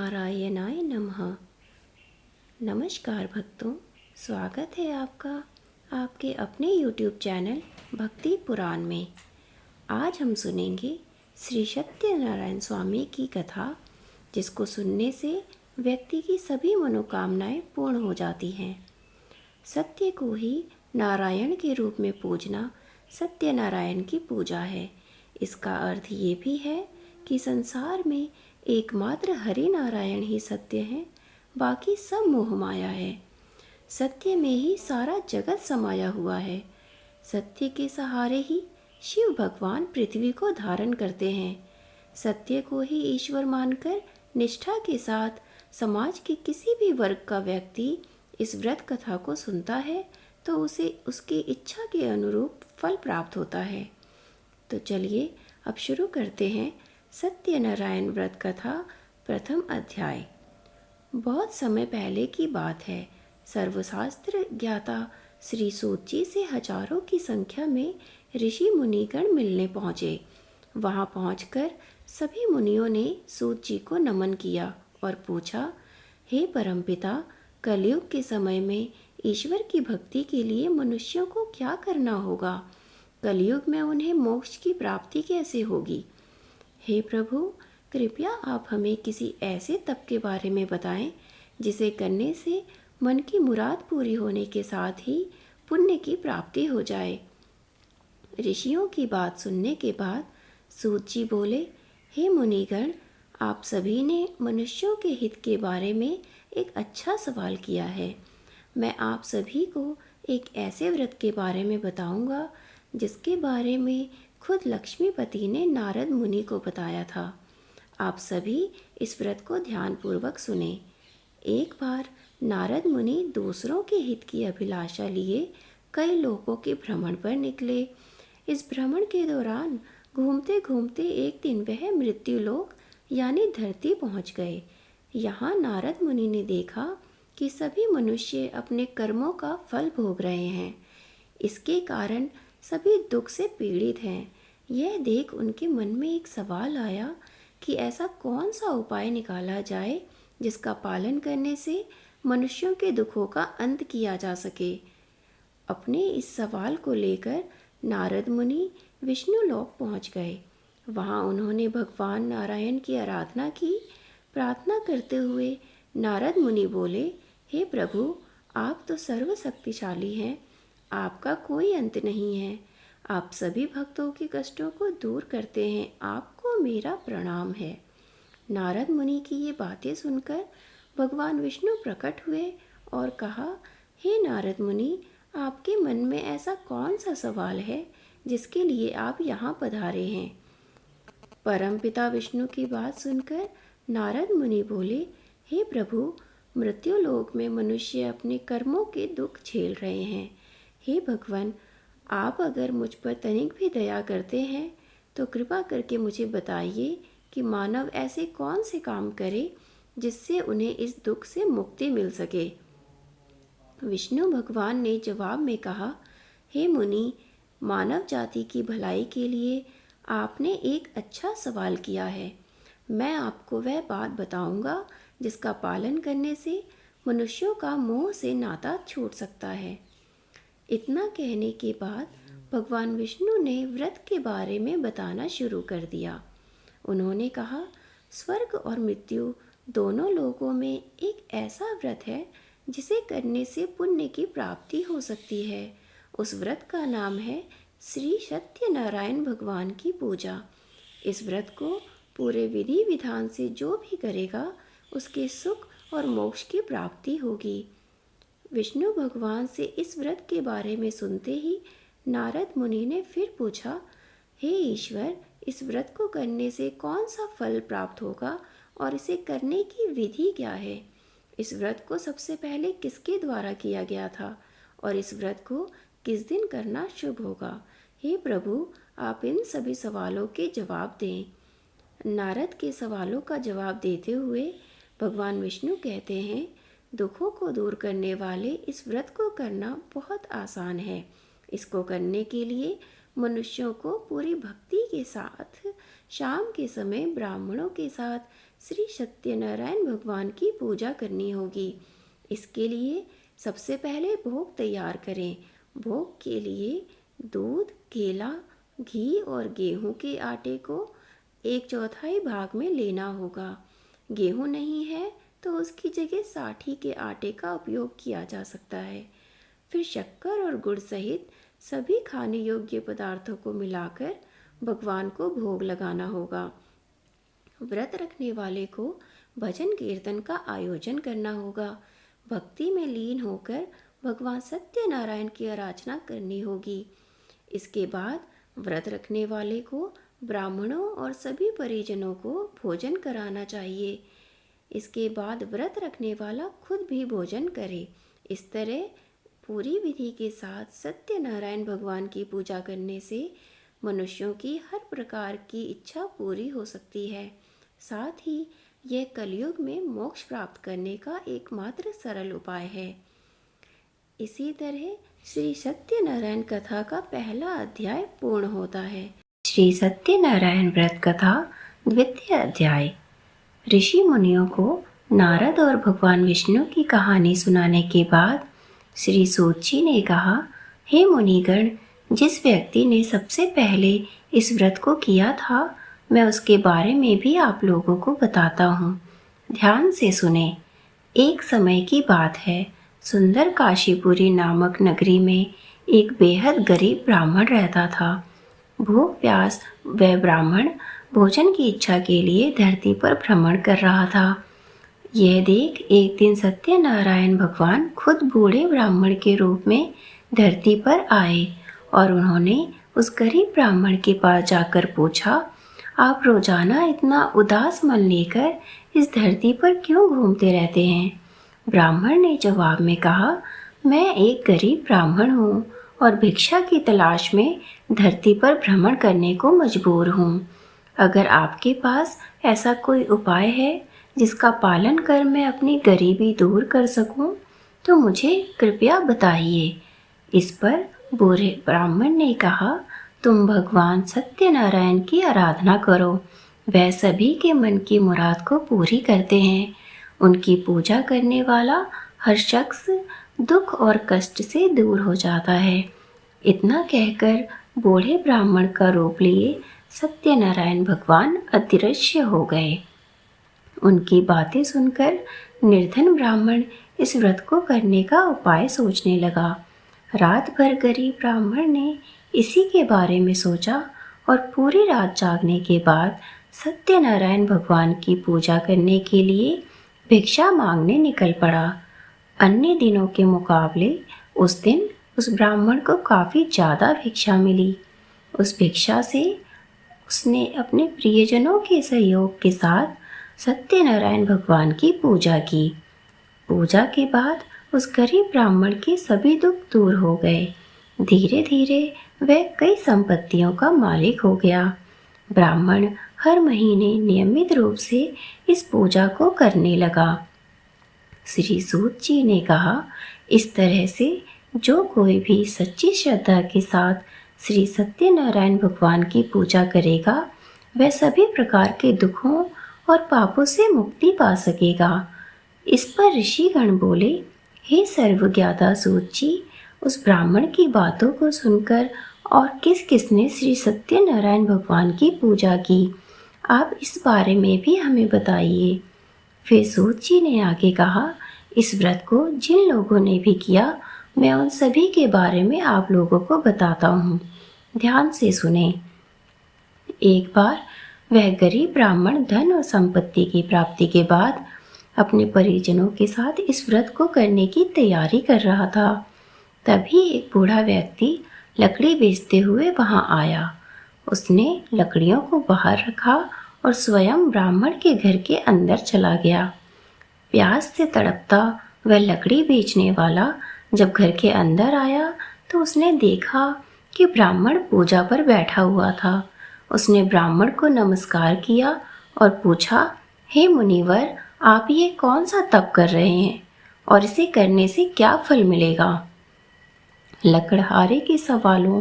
नारायणाय नमः। नमस्कार भक्तों, स्वागत है आपका आपके अपने YouTube चैनल भक्ति पुराण में। आज हम सुनेंगे श्री सत्यनारायण स्वामी की कथा, जिसको सुनने से व्यक्ति की सभी मनोकामनाएं पूर्ण हो जाती हैं। सत्य को ही नारायण के रूप में पूजना सत्यनारायण की पूजा है। इसका अर्थ ये भी है कि संसार में एकमात्र हरि नारायण ही सत्य है, बाकी सब मोह माया है। सत्य में ही सारा जगत समाया हुआ है। सत्य के सहारे ही शिव भगवान पृथ्वी को धारण करते हैं। सत्य को ही ईश्वर मानकर निष्ठा के साथ समाज के किसी भी वर्ग का व्यक्ति इस व्रत कथा को सुनता है तो उसे उसकी इच्छा के अनुरूप फल प्राप्त होता है। तो चलिए अब शुरू करते हैं सत्यनारायण व्रत कथा प्रथम अध्याय। बहुत समय पहले की बात है। सर्वशास्त्र ज्ञाता श्री सूत जी से हजारों की संख्या में ऋषि मुनिगण मिलने पहुँचे। वहाँ पहुँचकर सभी मुनियों ने सूत जी को नमन किया और पूछा, हे परमपिता, कलयुग के समय में ईश्वर की भक्ति के लिए मनुष्यों को क्या करना होगा? कलयुग में उन्हें मोक्ष की प्राप्ति कैसे होगी? हे प्रभु, कृपया आप हमें किसी ऐसे तप के बारे में बताएं जिसे करने से मन की मुराद पूरी होने के साथ ही पुण्य की प्राप्ति हो जाए। ऋषियों की बात सुनने के बाद सूत जी बोले, हे मुनिगण, आप सभी ने मनुष्यों के हित के बारे में एक अच्छा सवाल किया है। मैं आप सभी को एक ऐसे व्रत के बारे में बताऊंगा जिसके बारे में खुद लक्ष्मीपति ने नारद मुनि को बताया था। आप सभी इस व्रत को ध्यानपूर्वक सुने। एक बार नारद मुनि दूसरों के हित की अभिलाषा लिए कई लोगों के भ्रमण पर निकले। इस भ्रमण के दौरान घूमते घूमते एक दिन वह मृत्युलोक यानी धरती पहुंच गए। यहाँ नारद मुनि ने देखा कि सभी मनुष्य अपने कर्मों का फल भोग रहे हैं। इसके कारण सभी दुख से पीड़ित हैं। यह देख उनके मन में एक सवाल आया कि ऐसा कौन सा उपाय निकाला जाए जिसका पालन करने से मनुष्यों के दुखों का अंत किया जा सके। अपने इस सवाल को लेकर नारद मुनि विष्णु लोक पहुंच गए। वहां उन्होंने भगवान नारायण की आराधना की। प्रार्थना करते हुए नारद मुनि बोले, हे प्रभु, आप तो सर्वशक्तिशाली हैं। आपका कोई अंत नहीं है। आप सभी भक्तों के कष्टों को दूर करते हैं। आपको मेरा प्रणाम है। नारद मुनि की ये बातें सुनकर भगवान विष्णु प्रकट हुए और कहा, हे नारद मुनि, आपके मन में ऐसा कौन सा सवाल है जिसके लिए आप यहाँ पधारे हैं? परमपिता विष्णु की बात सुनकर नारद मुनि बोले, हे प्रभु, मृत्युलोक में मनुष्य अपने कर्मों के दुख झेल रहे हैं। हे भगवान, आप अगर मुझ पर तनिक भी दया करते हैं तो कृपा करके मुझे बताइए कि मानव ऐसे कौन से काम करे जिससे उन्हें इस दुख से मुक्ति मिल सके। विष्णु भगवान ने जवाब में कहा, हे मुनि, मानव जाति की भलाई के लिए आपने एक अच्छा सवाल किया है। मैं आपको वह बात बताऊंगा जिसका पालन करने से मनुष्यों का मोह से नाता छूट सकता है। इतना कहने के बाद भगवान विष्णु ने व्रत के बारे में बताना शुरू कर दिया। उन्होंने कहा, स्वर्ग और मृत्यु दोनों लोकों में एक ऐसा व्रत है जिसे करने से पुण्य की प्राप्ति हो सकती है। उस व्रत का नाम है श्री सत्यनारायण भगवान की पूजा। इस व्रत को पूरे विधि विधान से जो भी करेगा उसके सुख और मोक्ष की प्राप्ति होगी। विष्णु भगवान से इस व्रत के बारे में सुनते ही नारद मुनि ने फिर पूछा, हे ईश्वर, इस व्रत को करने से कौन सा फल प्राप्त होगा और इसे करने की विधि क्या है? इस व्रत को सबसे पहले किसके द्वारा किया गया था और इस व्रत को किस दिन करना शुभ होगा? हे प्रभु, आप इन सभी सवालों के जवाब दें। नारद के सवालों का जवाब देते हुए भगवान विष्णु कहते हैं, दुखों को दूर करने वाले इस व्रत को करना बहुत आसान है। इसको करने के लिए मनुष्यों को पूरी भक्ति के साथ शाम के समय ब्राह्मणों के साथ श्री सत्यनारायण भगवान की पूजा करनी होगी। इसके लिए सबसे पहले भोग तैयार करें। भोग के लिए दूध, केला, घी और गेहूं के आटे को 1/4 भाग में लेना होगा। गेहूं नहीं है तो उसकी जगह साठी के आटे का उपयोग किया जा सकता है। फिर शक्कर और गुड़ सहित सभी खाने योग्य पदार्थों को मिलाकर भगवान को भोग लगाना होगा। व्रत रखने वाले को भजन कीर्तन का आयोजन करना होगा। भक्ति में लीन होकर भगवान सत्यनारायण की आराधना करनी होगी। इसके बाद व्रत रखने वाले को ब्राह्मणों और सभी परिजनों को भोजन कराना चाहिए। इसके बाद व्रत रखने वाला खुद भी भोजन करे। इस तरह पूरी विधि के साथ सत्यनारायण भगवान की पूजा करने से मनुष्यों की हर प्रकार की इच्छा पूरी हो सकती है। साथ ही यह कलयुग में मोक्ष प्राप्त करने का एकमात्र सरल उपाय है। इसी तरह श्री सत्यनारायण कथा का पहला अध्याय पूर्ण होता है। श्री सत्यनारायण व्रत कथा द्वितीय अध्याय। ऋषि मुनियों को नारद और भगवान विष्णु की कहानी सुनाने के बाद श्री सूत जी ने कहा, हे मुनिगण, जिस व्यक्ति ने सबसे पहले इस व्रत को किया था, मैं उसके बारे में भी आप लोगों को बताता हूँ। ध्यान से सुने। एक समय की बात है। सुंदर काशीपुरी नामक नगरी में एक बेहद गरीब ब्राह्मण रहता था। भूख प्यास वह ब्राह्मण भोजन की इच्छा के लिए धरती पर भ्रमण कर रहा था। यह देख एक दिन सत्यनारायण भगवान खुद बूढ़े ब्राह्मण के रूप में धरती पर आए और उन्होंने उस गरीब ब्राह्मण के पास जाकर पूछा, आप रोजाना इतना उदास मन लेकर इस धरती पर क्यों घूमते रहते हैं? ब्राह्मण ने जवाब में कहा, मैं एक गरीब ब्राह्मण हूँ और भिक्षा की तलाश में धरती पर भ्रमण करने को मजबूर हूँ। अगर आपके पास ऐसा कोई उपाय है जिसका पालन कर मैं अपनी गरीबी दूर कर सकूं, तो मुझे कृपया बताइए। इस पर बूढ़े ब्राह्मण ने कहा, तुम भगवान सत्यनारायण की आराधना करो। वह सभी के मन की मुराद को पूरी करते हैं। उनकी पूजा करने वाला हर शख्स दुख और कष्ट से दूर हो जाता है। इतना कहकर बूढ़े ब्राह्मण का रूप लिए सत्यनारायण भगवान अदृश्य हो गए। उनकी बातें सुनकर निर्धन ब्राह्मण इस व्रत को करने का उपाय सोचने लगा। रात भर गरीब ब्राह्मण ने इसी के बारे में सोचा और पूरी रात जागने के बाद सत्यनारायण भगवान की पूजा करने के लिए भिक्षा मांगने निकल पड़ा। अन्य दिनों के मुकाबले उस दिन उस ब्राह्मण को काफ़ी ज़्यादा भिक्षा मिली। उस भिक्षा से उसने अपने प्रियजनों के सहयोग के साथ सत्यनारायण भगवान की पूजा की। पूजा के बाद उस गरीब ब्राह्मण के सभी दुख दूर हो गए। धीरे धीरे वह कई संपत्तियों का मालिक हो गया। ब्राह्मण हर महीने नियमित रूप से इस पूजा को करने लगा। श्री सूत जी ने कहा, इस तरह से जो कोई भी सच्ची श्रद्धा के साथ श्री सत्यनारायण भगवान की पूजा करेगा, वह सभी प्रकार के दुखों और पापों से मुक्ति पा सकेगा। इस पर ऋषिगण बोले, हे सर्वज्ञाता सूत जी, उस ब्राह्मण की बातों को सुनकर और किस किसने श्री सत्यनारायण भगवान की पूजा की, आप इस बारे में भी हमें बताइए। फिर सूत जी ने आगे कहा, इस व्रत को जिन लोगों ने भी किया, मैं उन सभी के बारे में आप लोगों को बताता हूँ। ध्यान से सुने। एक बार वह गरीब ब्राह्मण धन और संपत्ति की प्राप्ति के बाद अपने परिजनों के साथ इस व्रत को करने की तैयारी कर रहा था। तभी एक बूढ़ा व्यक्ति लकड़ी बेचते हुए वहां आया। उसने लकड़ियों को बाहर रखा और स्वयं ब्राह्मण के घर के अंदर चला गया। प्यास से तड़पता वह लकड़ी बेचने वाला जब घर के अंदर आया तो उसने देखा कि ब्राह्मण पूजा पर बैठा हुआ था। उसने ब्राह्मण को नमस्कार किया और पूछा, हे मुनिवर, आप ये कौन सा तप कर रहे हैं और इसे करने से क्या फल मिलेगा? लकड़हारे के सवालों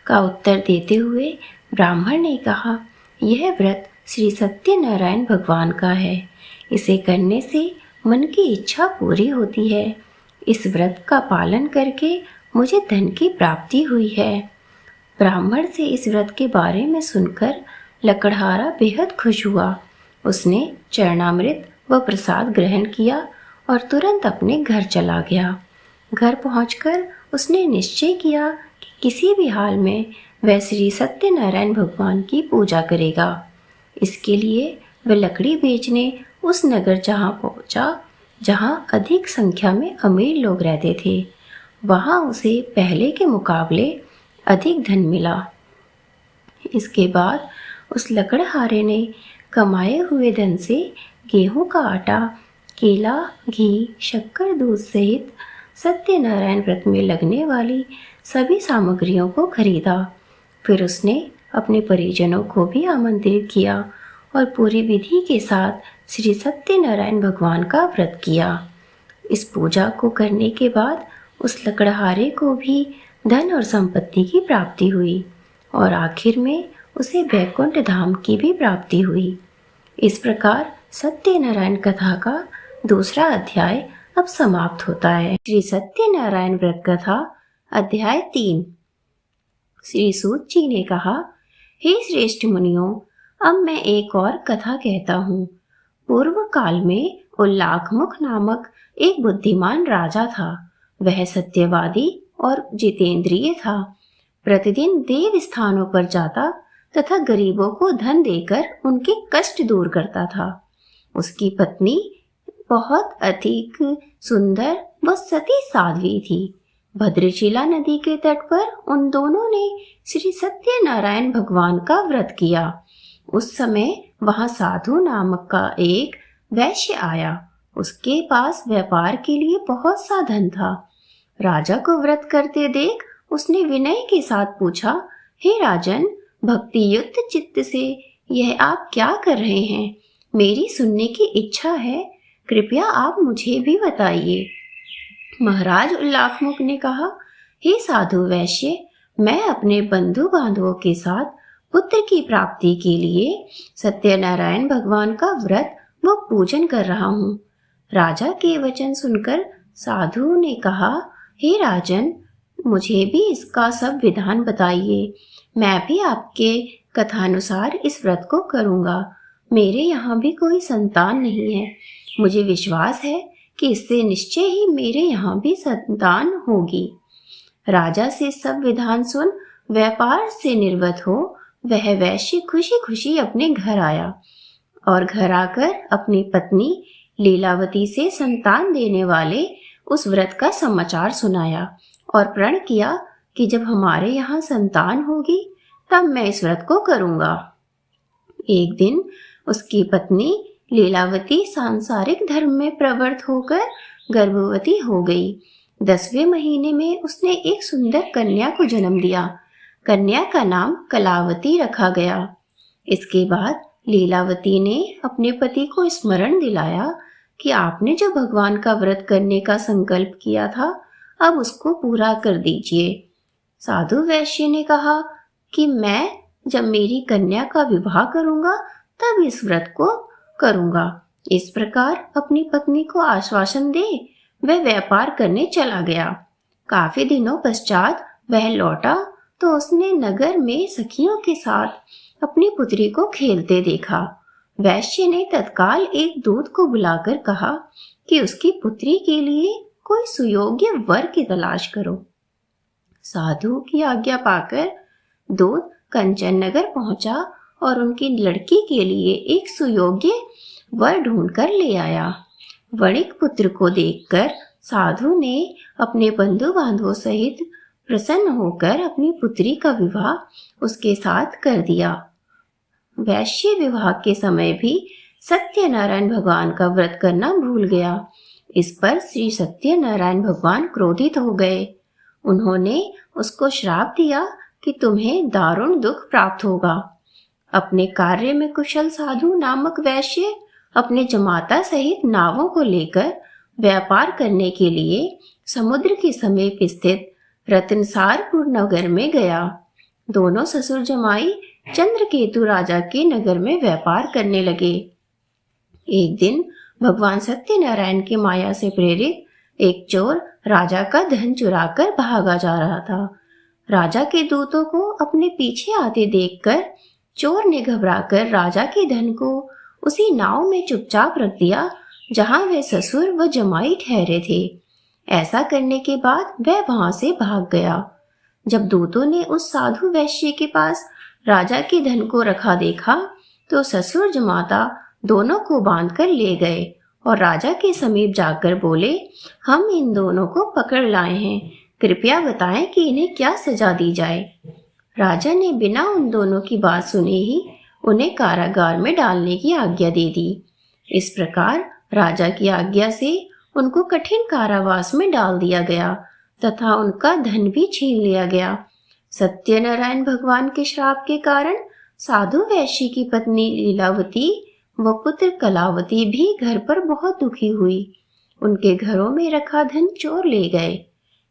का उत्तर देते हुए ब्राह्मण ने कहा, यह व्रत श्री सत्यनारायण भगवान का है। इसे करने से मन की इच्छा पूरी होती है। इस व्रत का पालन करके मुझे धन की प्राप्ति हुई है। ब्राह्मण से इस व्रत के बारे में सुनकर लकड़हारा बेहद खुश हुआ। उसने चरणामृत व प्रसाद ग्रहण किया और तुरंत अपने घर चला गया। घर पहुंचकर उसने निश्चय किया कि किसी भी हाल में वह श्री सत्यनारायण भगवान की पूजा करेगा। इसके लिए वह लकड़ी बेचने उस नगर जहाँ पहुँचा जहाँ अधिक संख्या में अमीर लोग रहते थे। वहाँ उसे पहले के मुकाबले अधिक धन मिला। इसके बाद उस लकड़हारे ने कमाए हुए धन से गेहूं का आटा, केला, घी, शक्कर, दूध सहित सत्यनारायण व्रत में लगने वाली सभी सामग्रियों को खरीदा। फिर उसने अपने परिजनों को भी आमंत्रित किया और पूरी विधि के साथ श्री सत्यनारायण भगवान का व्रत किया। इस पूजा को करने के बाद उस लकड़हारे को भी धन और संपत्ति की प्राप्ति हुई और आखिर में उसे वैकुंठ धाम की भी प्राप्ति हुई। इस प्रकार सत्यनारायण कथा का दूसरा अध्याय अब समाप्त होता है। श्री सत्यनारायण व्रत कथा अध्याय 3। श्री सूत जी ने कहा, हे श्रेष्ठ मुनियों, अब मैं एक और कथा कहता हूँ। पूर्व काल में उल्लाखमुख नामक एक बुद्धिमान राजा था। वह सत्यवादी और जितेंद्रिय था। प्रतिदिन देव स्थानों पर जाता तथा गरीबों को धन देकर उनके कष्ट दूर करता था। उसकी पत्नी बहुत अधिक सुंदर व सती साध्वी थी। भद्रशिला नदी के तट पर उन दोनों ने श्री सत्यनारायण भगवान का व्रत किया। उस समय वहां साधु नामक का एक वैश्य आया। उसके पास व्यापार के लिए बहुत सा धन था। राजा को व्रत करते देख उसने विनय के साथ पूछा, हे राजन, भक्ति युक्त चित्त से यह आप क्या कर रहे हैं? मेरी सुनने की इच्छा है, कृपया आप मुझे भी बताइए। महाराज उल्लाखमुख ने कहा, हे साधु वैश्य, मैं अपने बंधु बांधवों के साथ पुत्र की प्राप्ति के लिए सत्यनारायण भगवान का व्रत व पूजन कर रहा हूँ। राजा के वचन सुनकर साधु ने कहा, हे राजन, मुझे भी इसका सब विधान बताइए। मैं भी आपके कथानुसार इस व्रत को करूँगा। मेरे यहाँ भी कोई संतान नहीं है। मुझे विश्वास है कि इससे निश्चय ही मेरे यहाँ भी संतान होगी। राजा से सब विधान सुन व्यापार से निर्वत हो वह वैश्य खुशी खुशी अपने घर आया और घर आकर अपनी पत्नी लीलावती से संतान देने वाले उस व्रत का समाचार सुनाया और प्रण किया कि जब हमारे यहाँ संतान होगी तब मैं इस व्रत को करूँगा। एक दिन उसकी पत्नी लीलावती सांसारिक धर्म में प्रवृत्त होकर गर्भवती हो गई। 10वें महीने में उसने एक सुंदर कन्या को जन्म दिया। कन्या का नाम कलावती रखा गया। इसके बाद लीलावती ने अपने पति को स्मरण दिलाया कि आपने जो भगवान का व्रत करने का संकल्प किया था, अब उसको पूरा कर दीजिए। साधु वैश्य ने कहा कि मैं जब मेरी कन्या का विवाह करूंगा तब इस व्रत को करूंगा। इस प्रकार अपनी पत्नी को आश्वासन दे वह व्यापार करने चला गया। काफी दिनों पश्चात वह लौटा तो उसने नगर में सखियों के साथ अपनी पुत्री को खेलते देखा। वैश्य ने तत्काल एक दूत को बुलाकर कहा कि उसकी पुत्री के लिए कोई सुयोग्य वर की तलाश करो। साधु की आज्ञा पाकर दूत कंचन नगर पहुंचा और उनकी लड़की के लिए एक सुयोग्य वर ढूंढकर ले आया। वणिक पुत्र को देखकर साधु ने अपने बंधु बांधवों सहित प्रसन्न होकर अपनी पुत्री का विवाह उसके साथ कर दिया। वैश्य विवाह के समय भी सत्यनारायण भगवान का व्रत करना भूल गया। इस पर श्री सत्यनारायण भगवान क्रोधित हो गए। उन्होंने उसको श्राप दिया कि तुम्हें दारुण दुख प्राप्त होगा। अपने कार्य में कुशल साधु नामक वैश्य अपने जमाता सहित नावों को लेकर व्यापार करने के लिए समुद्र के समीप स्थित रत्नसारपुर नगर में गया। दोनों ससुर जमाई चंद्रकेतु राजा के नगर में व्यापार करने लगे। एक दिन भगवान सत्यनारायण की माया से प्रेरित एक चोर राजा का धन चुराकर भागा जा रहा था। राजा के दूतों को अपने पीछे आते देखकर चोर ने घबराकर राजा के धन को उसी नाव में चुपचाप रख दिया जहां वे ससुर व जमाई ठहरे थे। ऐसा करने के बाद वह वहां से भाग गया। जब दूतों ने उस साधु वैश्य के पास राजा के धन को रखा देखा तो ससुर जमाता दोनों को बांधकर ले गए और राजा के समीप जाकर बोले, हम इन दोनों को पकड़ लाए हैं, कृपया बताएं कि इन्हें क्या सजा दी जाए। राजा ने बिना उन दोनों की बात सुने ही उन्हें कारागार में डालने की आज्ञा दे दी। इस प्रकार राजा की आज्ञा से उनको कठिन कारावास में डाल दिया गया तथा उनका धन भी छीन लिया गया। सत्यनारायण भगवान के श्राप के कारण साधु वैश्य की पत्नी लीलावती व पुत्र कलावती भी घर पर बहुत दुखी हुई। उनके घरों में रखा धन चोर ले गए।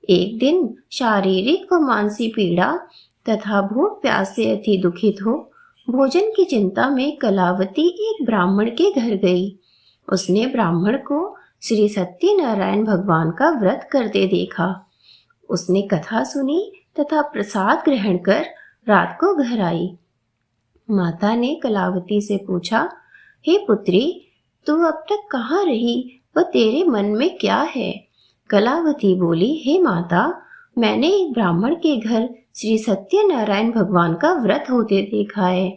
एक दिन शारीरिक व मानसिक पीड़ा तथा भूख प्यास से अति दुखित हो भोजन की चिंता में कलावती एक ब्राह्मण के घर गई। उसने ब्राह्मण को श्री सत्यनारायण भगवान का व्रत करते देखा। उसने कथा सुनी तथा प्रसाद ग्रहण कर रात को घर आई। माता ने कलावती से पूछा, हे पुत्री, तू अब तक कहाँ रही व तेरे मन में क्या है? कलावती बोली, हे माता, मैंने एक ब्राह्मण के घर श्री सत्यनारायण भगवान का व्रत होते देखा है।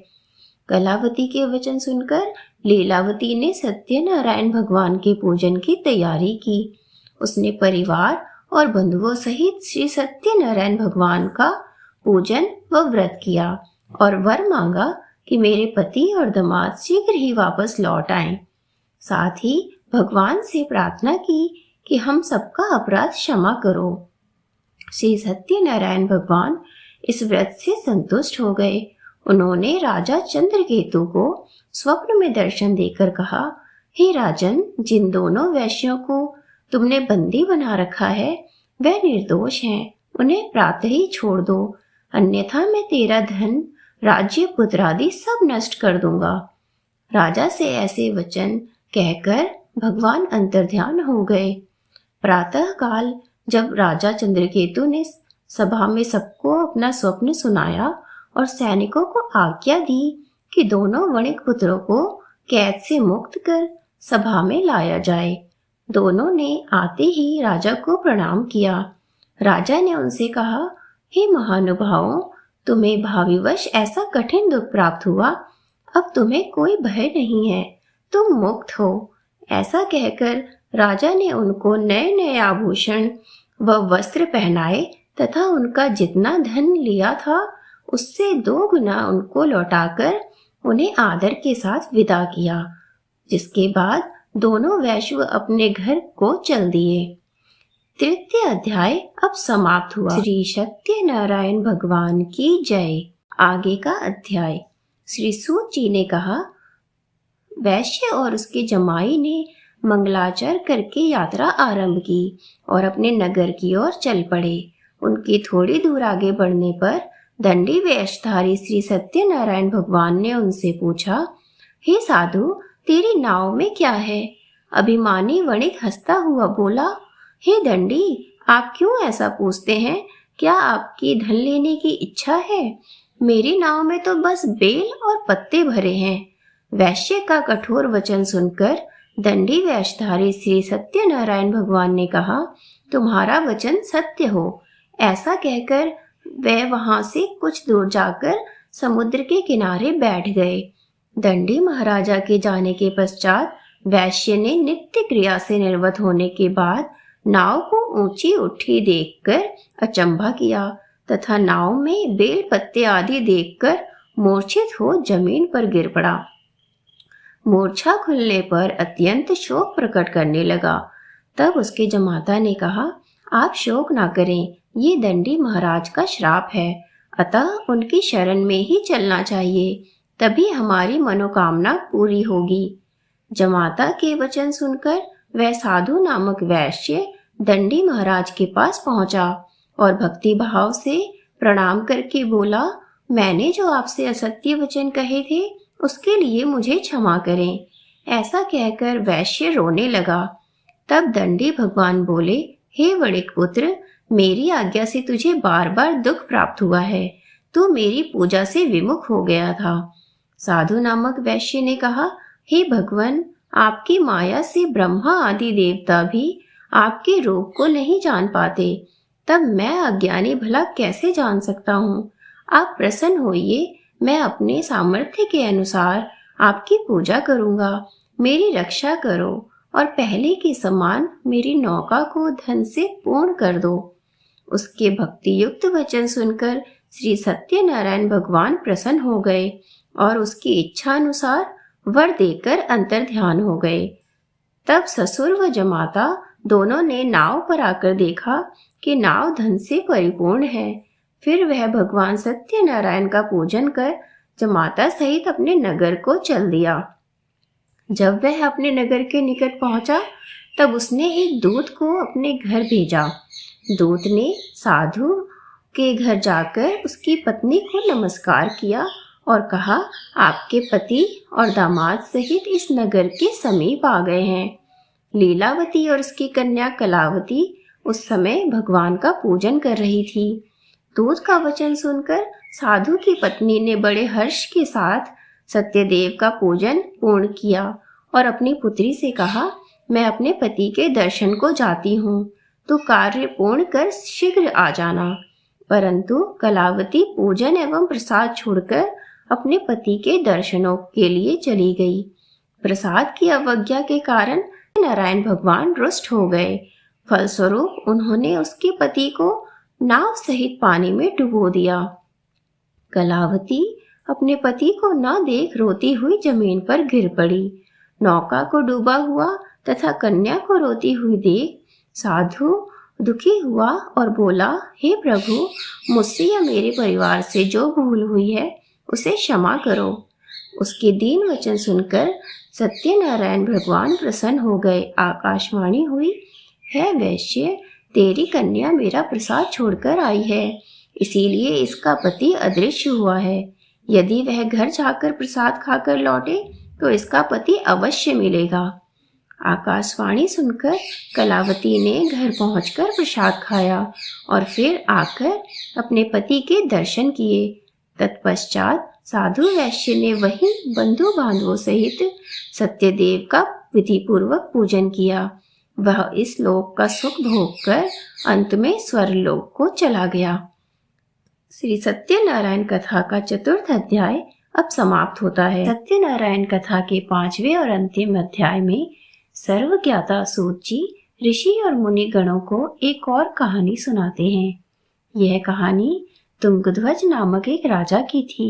कलावती के वचन सुनकर लीलावती ने सत्यनारायण भगवान के पूजन की तैयारी की। उसने परिवार और बंधुओं सहित श्री सत्यनारायण भगवान का पूजन व व्रत किया और वर मांगा कि मेरे पति और दामाद शीघ्र ही वापस लौट आएं। साथ ही भगवान से प्रार्थना की कि हम सबका अपराध क्षमा करो। श्री सत्यनारायण भगवान इस व्रत से संतुष्ट हो गए। उन्होंने राजा चंद्रकेतु को स्वप्न में दर्शन देकर कहा, हे राजन, जिन दोनों वैश्यों को तुमने बंदी बना रखा है वह निर्दोष हैं, उन्हें प्रातः ही छोड़ दो, अन्यथा मैं तेरा धन, राज्य, पुत्र आदि सब नष्ट कर दूंगा। राजा से ऐसे वचन कहकर भगवान अंतर्ध्यान हो गए। प्रातः काल जब राजा चंद्रकेतु ने सभा में सबको अपना स्वप्न सुनाया और सैनिकों को आज्ञा दी कि दोनों वणिक पुत्रों को कैद से मुक्त कर सभा में लाया जाए, दोनों ने आते ही राजा को प्रणाम किया। राजा ने उनसे कहा, हे महानुभावों, तुम्हें भाविवश ऐसा कठिन दुख प्राप्त हुआ, अब तुम्हें कोई भय नहीं है, तुम मुक्त हो। ऐसा कहकर राजा ने उनको नए नए आभूषण व वस्त्र पहनाए तथा उनका जितना धन लिया था उससे 2 गुना उनको लौटाकर उन्हें आदर के साथ विदा किया। जिसके बाद दोनों वैश्य अपने घर को चल दिए। तृतीय अध्याय अब समाप्त हुआ। श्री सत्यनारायण भगवान की जय। आगे का अध्याय। श्री सूत जी ने कहा, वैश्य और उसके जमाई ने मंगलाचरण करके यात्रा आरंभ की और अपने नगर की ओर चल पड़े। उनकी थोड़ी दूर आगे बढ़ने पर दंडी वेशधारी श्री सत्यनारायण भगवान ने उनसे पूछा, हे साधु, तेरी नाव में क्या है? अभिमानी वणिक हंसता हुआ बोला, हे दंडी, आप क्यों ऐसा पूछते हैं? क्या आपकी धन लेने की इच्छा है? मेरी नाव में तो बस बेल और पत्ते भरे हैं। वैश्य का कठोर वचन सुनकर दंडी वेशधारी श्री सत्यनारायण भगवान ने कहा, तुम्हारा वचन सत्य हो। ऐसा कहकर वह वहां से कुछ दूर जाकर समुद्र के किनारे बैठ गए। दंडी महाराजा के जाने के पश्चात वैश्य ने नित्य क्रिया से निर्वत होने के बाद नाव को ऊंची उठी देखकर अचंभा किया तथा नाव में बेल पत्ते आदि देखकर मूर्छित हो जमीन पर गिर पड़ा। मूर्छा खुलने पर अत्यंत शोक प्रकट करने लगा। तब उसके जमाता ने कहा, आप शोक ना करें, ये दंडी महाराज का श्राप है, अतः उनकी शरण में ही चलना चाहिए, तभी हमारी मनोकामना पूरी होगी। जमाता के वचन सुनकर वह साधु नामक वैश्य दंडी महाराज के पास पहुंचा और भक्ति भाव से प्रणाम करके बोला, मैंने जो आपसे असत्य वचन कहे थे उसके लिए मुझे क्षमा करें। ऐसा कहकर वैश्य रोने लगा। तब दंडी भगवान बोले, हे वणिक पुत्र, मेरी आज्ञा से तुझे बार बार दुख प्राप्त हुआ है। तू मेरी पूजा से विमुख हो गया था। साधु नामक वैश्य ने कहा, हे भगवान, आपकी माया से ब्रह्मा आदि देवता भी आपके रूप को नहीं जान पाते, तब मैं अज्ञानी भला कैसे जान सकता हूँ। आप प्रसन्न होइए, मैं अपने सामर्थ्य के अनुसार आपकी पूजा करूँगा। मेरी रक्षा करो और पहले के समान मेरी नौका को धन से पूर्ण कर दो। उसके भक्ति युक्त वचन सुनकर श्री सत्यनारायण भगवान प्रसन्न हो गए और उसकी इच्छा अनुसार वर देकर अंतर ध्यान हो गए। तब ससुर व जमाता दोनों ने नाव पर आकर देखा कि नाव धन से परिपूर्ण है। फिर वह भगवान सत्यनारायण का पूजन कर जमाता सहित अपने नगर को चल दिया। जब वह अपने नगर के निकट पहुंचा, तब उसने एक दूत को अपने घर भेजा। दूत ने साधु के घर जाकर उसकी पत्नी को नमस्कार किया और कहा, आपके पति और दामाद सहित इस नगर के समीप आ गए हैं। लीलावती और उसकी कन्या कलावती उस समय भगवान का पूजन कर रही थी। दूत का वचन सुनकर साधु की पत्नी ने बड़े हर्ष के साथ सत्यदेव का पूजन पूर्ण किया और अपनी पुत्री से कहा, मैं अपने पति के दर्शन को जाती हूँ, तू कार्य पूर्ण कर शीघ्र आ जाना। परंतु कलावती पूजन एवं प्रसाद छोड़कर अपने पति के दर्शनों के लिए चली गई। प्रसाद की अवज्ञा के कारण नारायण भगवान रुष्ट हो गए। फलस्वरूप उन्होंने उसके पति को नाव सहित पानी में डुबो दिया। कलावती अपने पति को न देख रोती हुई जमीन पर गिर पड़ी। नौका को डूबा हुआ तथा कन्या को रोती हुई देख साधु दुखी हुआ और बोला, हे प्रभु, मुझसे या मेरे परिवार से जो भूल हुई है उसे क्षमा करो। उसके दीन वचन सुनकर सत्यनारायण भगवान प्रसन्न हो गए। आकाशवाणी हुई, है वैश्य, तेरी कन्या मेरा प्रसाद छोड़कर आई है, इसीलिए इसका पति अदृश्य हुआ है। यदि वह घर जाकर प्रसाद खाकर लौटे तो इसका पति अवश्य मिलेगा। आकाशवाणी सुनकर कलावती ने घर पहुंचकर प्रसाद खाया और फिर आकर अपने पति के दर्शन किए। तत्पश्चात साधु वैश्य ने वहीं बंधु बांधवों सहित सत्यदेव का विधि पूर्वक पूजन किया। वह इस लोक का सुख भोग कर अंत में स्वर्गलोक को चला गया। श्री सत्यनारायण कथा का चतुर्थ अध्याय अब समाप्त होता है। सत्यनारायण कथा के 5वें और अंतिम अध्याय में सर्वज्ञाता सूत जी ऋषि और मुनि गणों को एक और कहानी सुनाते हैं। यह कहानी तुंगध्वज नामक एक राजा की थी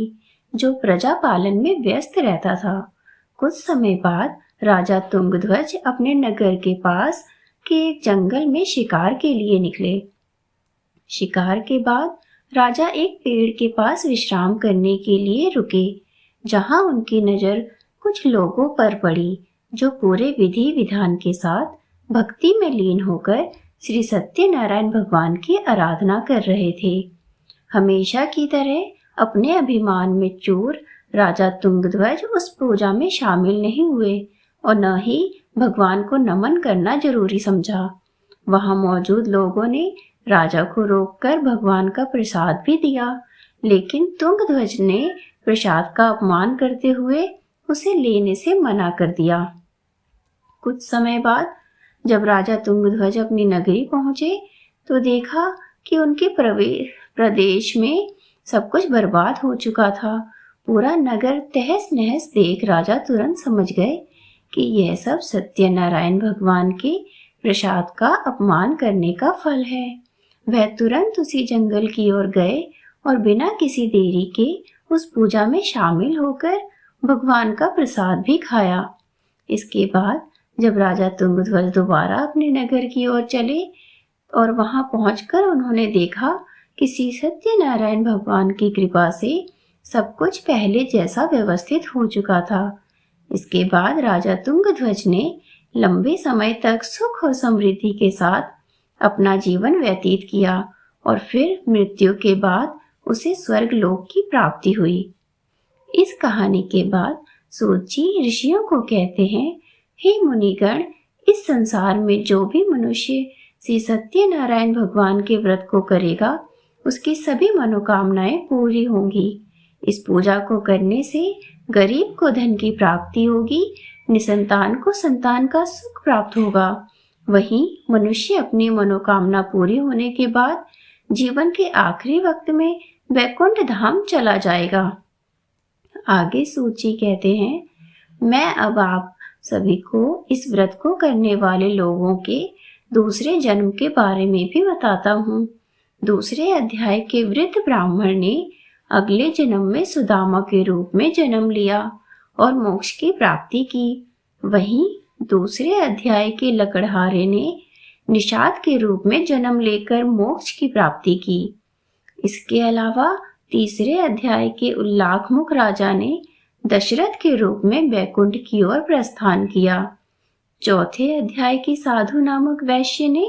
जो प्रजा पालन में व्यस्त रहता था। कुछ समय बाद राजा तुंगध्वज अपने नगर के पास के एक जंगल में शिकार के लिए निकले। शिकार के बाद राजा एक पेड़ के पास विश्राम करने के लिए रुके, जहां उनकी नजर कुछ लोगों पर पड़ी जो पूरे विधि विधान के साथ भक्ति में लीन होकर श्री सत्यनारायण भगवान की आराधना कर रहे थे। हमेशा की तरह अपने अभिमान में चूर राजा तुंगध्वज उस पूजा में शामिल नहीं हुए और न ही भगवान को नमन करना जरूरी समझा। वहां मौजूद लोगों ने राजा को रोककर भगवान का प्रसाद भी दिया, लेकिन तुंगध्वज ने प्रसाद का अपमान करते हुए उसे लेने से मना कर दिया। कुछ समय बाद जब राजा तुंगध्वज अपनी नगरी पहुंचे तो देखा कि उनके प्रदेश में सब कुछ बर्बाद हो चुका था। पूरा नगर तहस नहस देख राजा तुरंत समझ गए कि यह सब सत्यनारायण भगवान के प्रसाद का अपमान करने का फल है। वह तुरंत उसी जंगल की ओर गए और बिना किसी देरी के उस पूजा में शामिल होकर भगवान का प्रसाद भी खाया। इसके बाद जब राजा तुंगध्वज दोबारा अपने नगर की ओर चले और वहां पहुंचकर उन्होंने देखा कि श्री सत्यनारायण भगवान की कृपा से सब कुछ पहले जैसा व्यवस्थित हो चुका था। इसके बाद राजा तुंगध्वज ने लंबे समय तक सुख और समृद्धि के साथ अपना जीवन व्यतीत किया और फिर मृत्यु के बाद उसे स्वर्गलोक की प्राप्ति हुई। इस कहानी के बाद सूत जी ऋषियों को कहते हैं, हे मुनिगण, इस संसार में जो भी मनुष्य श्री सत्यनारायण भगवान के व्रत को करेगा उसकी सभी मनोकामनाएं पूरी होंगी। इस पूजा को करने से गरीब को धन की प्राप्ति होगी, निसंतान को संतान का सुख प्राप्त होगा। वहीं मनुष्य अपनी मनोकामना पूरी होने के बाद जीवन के आखिरी वक्त में वैकुंठ धाम चला जाएगा। आगे सूत जी कहते हैं, मैं अब आप सभी को इस व्रत को करने वाले लोगों के दूसरे जन्म के बारे में भी बताता हूँ। दूसरे अध्याय के वृद्ध ब्राह्मण ने अगले जन्म में सुदामा के रूप में जन्म लिया और मोक्ष की प्राप्ति की। वहीं दूसरे अध्याय के लकड़हारे ने निषाद के रूप में जन्म लेकर मोक्ष की प्राप्ति की। इसके अलावा तीसरे अध्याय के उल्लाखमुख राजा ने दशरथ के रूप में बैकुंठ की ओर प्रस्थान किया। चौथे अध्याय की साधु नामक वैश्य ने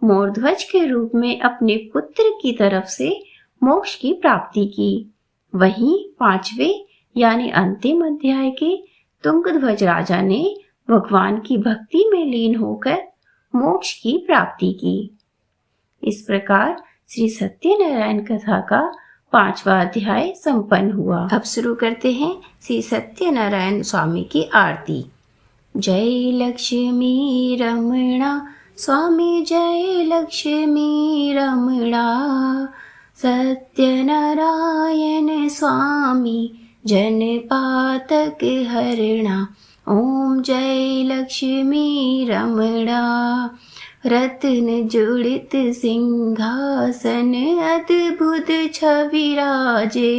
मोरध्वज के रूप में अपने पुत्र की तरफ से मोक्ष की प्राप्ति की। वहीं पांचवे यानी अंतिम अध्याय के तुंगध्वज राजा ने भगवान की भक्ति में लीन होकर मोक्ष की प्राप्ति की। इस प्रकार श्री सत्यनारायण कथा का 5वां अध्याय संपन्न हुआ। अब शुरू करते हैं श्री सत्यनारायण स्वामी की आरती। जय लक्ष्मी रमणा स्वामी, जय लक्ष्मी रमणा। सत्यनारायण स्वामी जन पातक हरणा। ओम जय लक्ष्मी रमणा। रत्न जुड़ित सिंहासन अद्भुत छविराजे।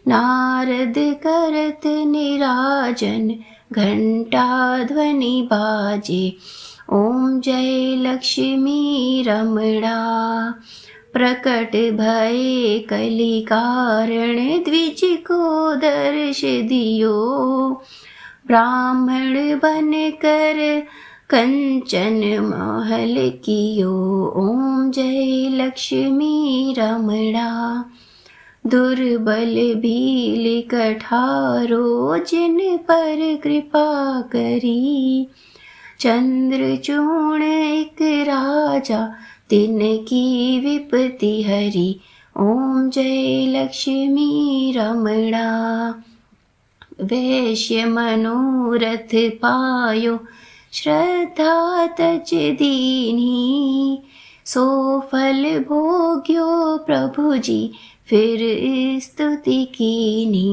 नारद करत निराजन घंटा ध्वनि बाजे। ओम जय लक्ष्मी रमणा। प्रकट भय कलि कारण द्विज को दर्श दियो। ब्राह्मण बन कर कंचन महल कियो। ओम जय लक्ष्मी रमणा। दुर्बल भील कठारो जिन पर कृपा करी। चंद्रचूर्ण एक राजा तिनकी विपत्ति हरी। ओम जय लक्ष्मी रमणा। वैश्य मनोरथ पायो श्रद्धा तज दीनी। सो फल भोग्यो प्रभु जी फिर स्तुति कीनी।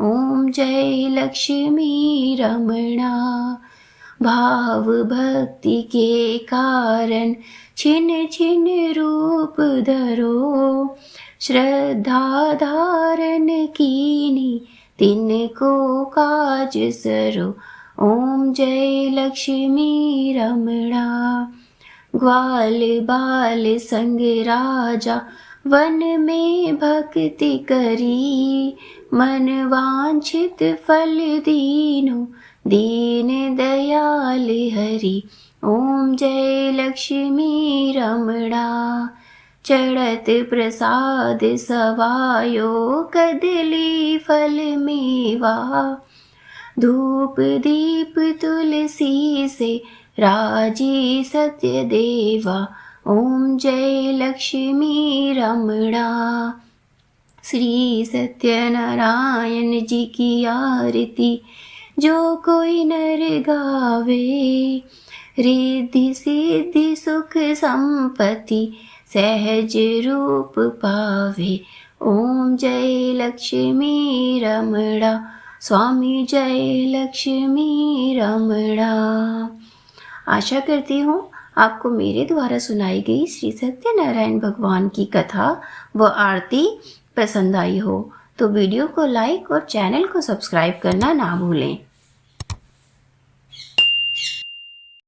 ओम जय लक्ष्मी रमणा। भाव भक्ति के कारण छिन छिन रूप धरो। श्रद्धा धारण कीनी तिनको काज सरो। ओम जय लक्ष्मी रमणा। ग्वाल बाल संग राजा वन में भक्ति करी। मन वांछित फल दीनो दीन दयाल हरि। ओम जय लक्ष्मी रमणा। चढ़त प्रसाद सवायो कदली फल मेवा। धूप दीप तुलसी से राजी सत्य देवा। ओम जय लक्ष्मी रमणा। श्री सत्यनारायण जी की आरती जो कोई नर गावे। रिद्धि सिद्धि सुख संपत्ति सहज रूप पावे। ओम जय लक्ष्मी रमणा। स्वामी जय लक्ष्मी रमणा। आशा करती हूँ आपको मेरे द्वारा सुनाई गई श्री सत्यनारायण भगवान की कथा व आरती पसंद आई हो तो वीडियो को लाइक और चैनल को सब्सक्राइब करना ना भूलें।